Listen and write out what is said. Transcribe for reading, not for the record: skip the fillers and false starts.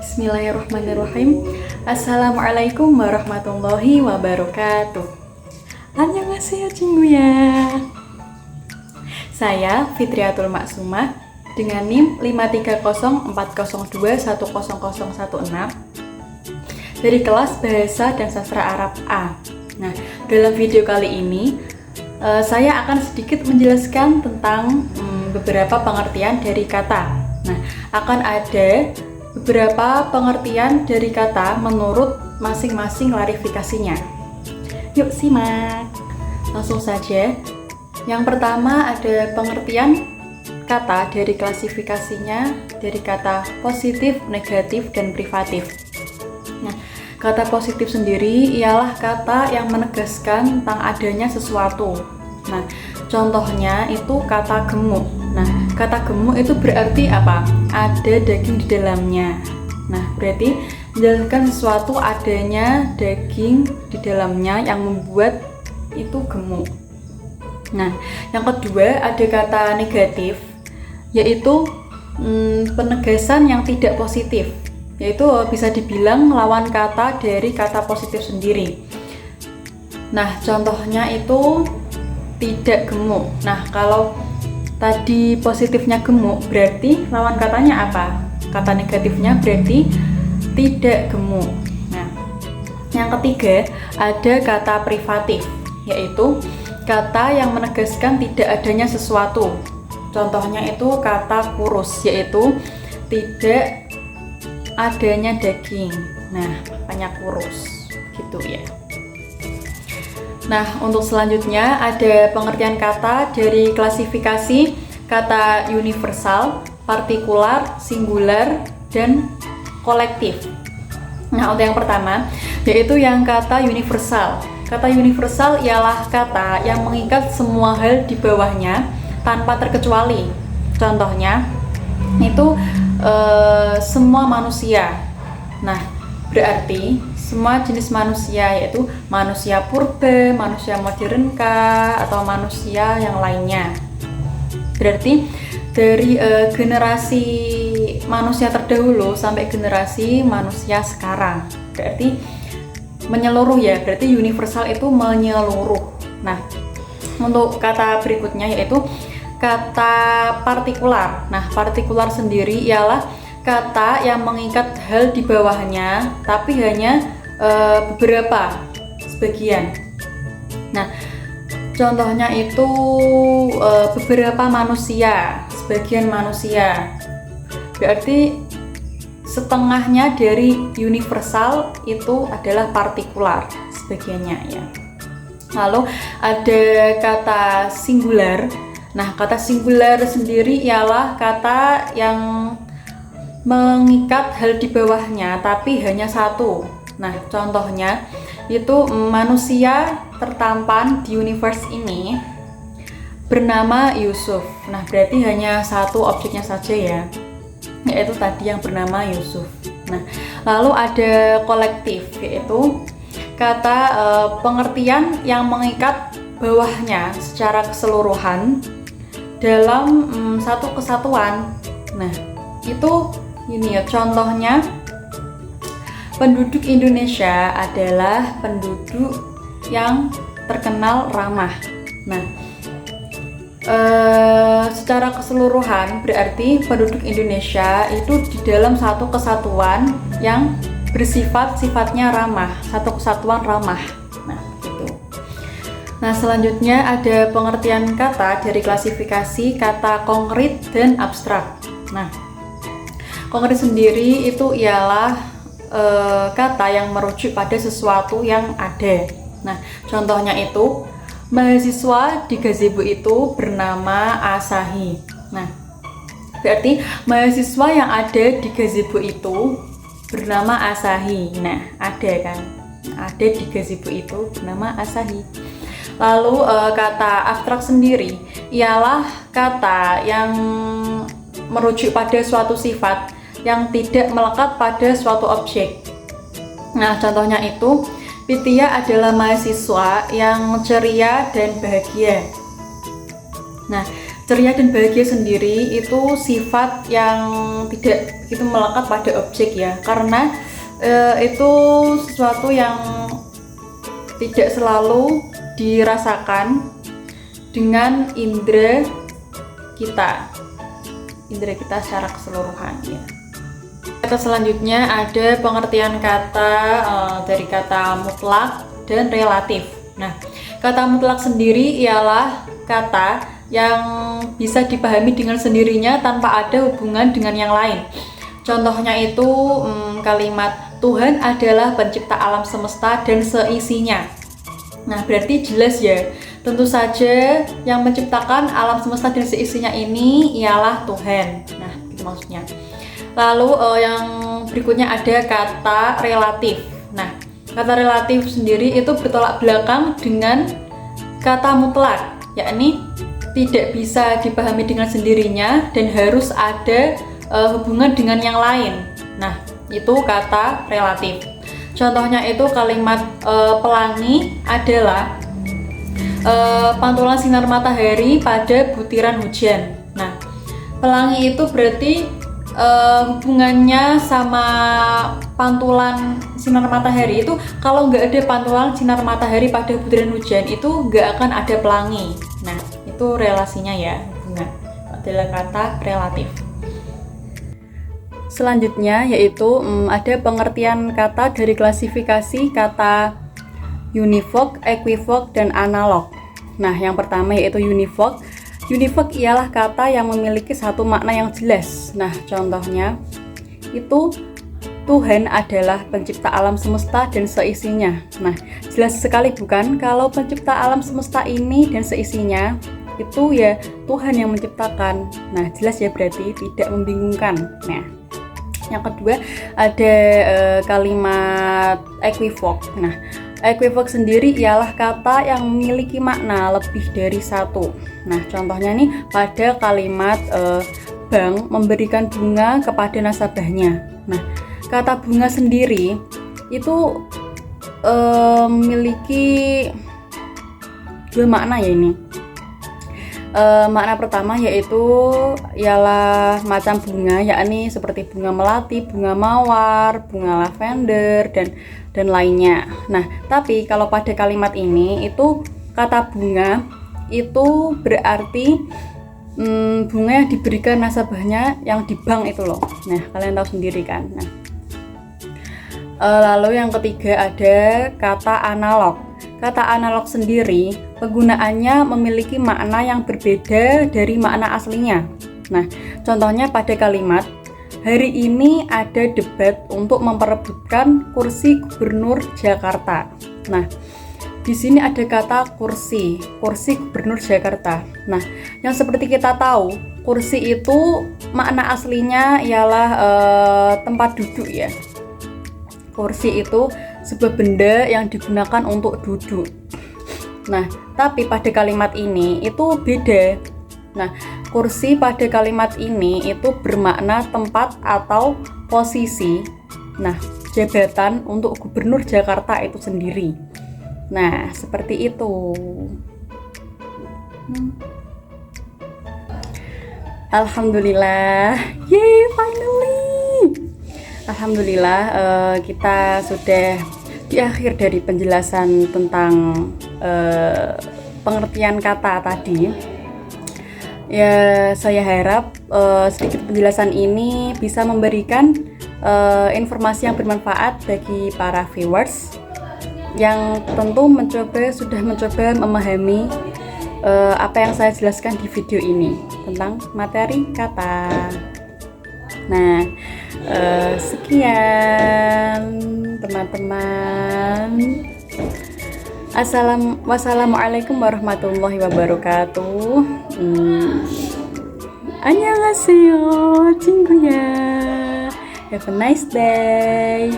Bismillahirrahmanirrahim. Assalamualaikum warahmatullahi wabarakatuh. Annyeonghaseyo cingguya. Saya Fitriatul Maksumah dengan NIM 53040210016 dari kelas Bahasa dan Sastra Arab A. Nah, dalam video kali ini saya akan sedikit menjelaskan tentang beberapa pengertian dari kata. Nah, akan ada beberapa pengertian dari kata menurut masing-masing klarifikasinya. Yuk simak. Langsung saja. Yang pertama ada pengertian kata dari klasifikasinya dari kata positif, negatif, dan privatif. Nah, kata positif sendiri ialah kata yang menegaskan tentang adanya sesuatu. Nah, contohnya itu kata gemuk. Nah, kata gemuk itu berarti apa? Ada daging di dalamnya. Nah, berarti menjelaskan sesuatu adanya daging di dalamnya yang membuat itu gemuk. Nah, yang kedua ada kata negatif, yaitu penegasan yang tidak positif, yaitu bisa dibilang lawan kata dari kata positif sendiri. Nah, contohnya itu tidak gemuk. Nah, kalau tadi positifnya gemuk, berarti lawan katanya apa? Kata negatifnya berarti tidak gemuk. Nah, yang ketiga ada kata privatif, yaitu kata yang menegaskan tidak adanya sesuatu. Contohnya itu kata kurus, yaitu tidak adanya daging. Nah, makanya kurus gitu ya. Nah, untuk selanjutnya ada pengertian kata dari klasifikasi kata universal, partikular, singular, dan kolektif. Nah, untuk yang pertama yaitu yang kata universal. Kata universal ialah kata yang mengikat semua hal di bawahnya tanpa terkecuali. Contohnya itu semua manusia. Nah, berarti semua jenis manusia, yaitu manusia purba, manusia modern kah, atau manusia yang lainnya. Berarti dari generasi manusia terdahulu sampai generasi manusia sekarang. Berarti menyeluruh ya, berarti universal itu menyeluruh. Nah, untuk kata berikutnya yaitu kata partikular. Nah, partikular sendiri ialah kata yang mengikat hal di bawahnya, tapi hanya beberapa, sebagian. Nah, contohnya itu beberapa manusia, sebagian manusia. Berarti setengahnya dari universal itu adalah partikular, sebagiannya ya. Lalu ada kata singular. Nah, kata singular sendiri ialah kata yang mengikat hal di bawahnya tapi hanya satu. Nah, contohnya itu manusia tertampan di universe ini bernama Yusuf. Nah, berarti hanya satu objeknya saja ya, yaitu tadi yang bernama Yusuf. Nah, lalu ada kolektif, yaitu kata pengertian yang mengikat bawahnya secara keseluruhan dalam satu kesatuan. Nah, itu ini ya, contohnya penduduk Indonesia adalah penduduk yang terkenal ramah. Nah, secara keseluruhan berarti penduduk Indonesia itu di dalam satu kesatuan yang sifatnya ramah, satu kesatuan ramah. Nah, gitu. Nah, selanjutnya ada pengertian kata dari klasifikasi kata konkret dan abstrak. Nah, konkret sendiri itu ialah kata yang merujuk pada sesuatu yang ada. Nah, contohnya itu mahasiswa di gazebo itu bernama Asahi. Nah, berarti mahasiswa yang ada di gazebo itu bernama Asahi. Nah, ada kan? Ada di gazebo itu bernama Asahi. Lalu kata abstrak sendiri ialah kata yang merujuk pada suatu sifat yang tidak melekat pada suatu objek. Nah, contohnya itu Pitya adalah mahasiswa yang ceria dan bahagia. Nah, Ceria dan bahagia sendiri itu sifat yang tidak begitu melekat pada objek ya, karena itu sesuatu yang tidak selalu dirasakan dengan indera kita secara keseluruhan ya. Kata selanjutnya ada pengertian kata dari kata mutlak dan relatif. Nah, kata mutlak sendiri ialah kata yang bisa dipahami dengan sendirinya tanpa ada hubungan dengan yang lain. Contohnya itu kalimat Tuhan adalah pencipta alam semesta dan seisinya. Nah, berarti jelas ya, tentu saja yang menciptakan alam semesta dan seisinya ini ialah Tuhan. Nah, itu maksudnya. Lalu yang berikutnya ada kata relatif. Nah, kata relatif sendiri itu bertolak belakang dengan kata mutlak, yakni tidak bisa dipahami dengan sendirinya dan harus ada hubungan dengan yang lain. Nah, itu kata relatif. Contohnya itu kalimat pelangi adalah pantulan sinar matahari pada butiran hujan. Nah, pelangi itu berarti hubungannya sama pantulan sinar matahari itu, kalau nggak ada pantulan sinar matahari pada butiran hujan itu nggak akan ada pelangi. Nah, itu relasinya ya, hubungan adalah kata relatif. Selanjutnya yaitu ada pengertian kata dari klasifikasi kata univoc, equivoc, dan analog. Nah, yang pertama yaitu univoc. Univoc ialah kata yang memiliki satu makna yang jelas. Nah, contohnya itu Tuhan adalah pencipta alam semesta dan seisinya. Nah, jelas sekali bukan kalau pencipta alam semesta ini dan seisinya itu ya Tuhan yang menciptakan. Nah, jelas ya, berarti tidak membingungkan. Nah, yang kedua ada kalimat equivoc. Nah, equivoc sendiri ialah kata yang memiliki makna lebih dari satu. Nah, contohnya nih pada kalimat bank memberikan bunga kepada nasabahnya. Nah, kata bunga sendiri itu memiliki dua makna ya ini. Makna pertama yaitu ialah macam bunga, yakni seperti bunga melati, bunga mawar, bunga lavender, dan lainnya. Nah, tapi kalau pada kalimat ini itu kata bunga itu berarti bunga yang diberikan nasabahnya yang di bank itu loh. Nah, kalian tahu sendiri kan. Nah, lalu yang ketiga ada kata analog. Kata analog sendiri penggunaannya memiliki makna yang berbeda dari makna aslinya. Nah, contohnya pada kalimat hari ini ada debat untuk memperebutkan kursi gubernur Jakarta. Nah, di sini ada kata kursi gubernur Jakarta. Nah, yang seperti kita tahu, kursi itu makna aslinya ialah tempat duduk ya. Kursi itu sebuah benda yang digunakan untuk duduk. Nah, tapi pada kalimat ini itu beda. Nah, kursi pada kalimat ini itu bermakna tempat atau posisi. Nah, jabatan untuk gubernur Jakarta itu sendiri. Nah, seperti itu. Alhamdulillah, yay, finally. Alhamdulillah, kita sudah di akhir dari penjelasan tentang pengertian kata tadi. Ya, saya harap sedikit penjelasan ini bisa memberikan informasi yang bermanfaat bagi para viewers yang tentu sudah mencoba memahami apa yang saya jelaskan di video ini tentang materi kata. Nah, sekian teman-teman. Wassalamualaikum warahmatullahi wabarakatuh. Annyeonghaseyo, 친구야. Have a nice day.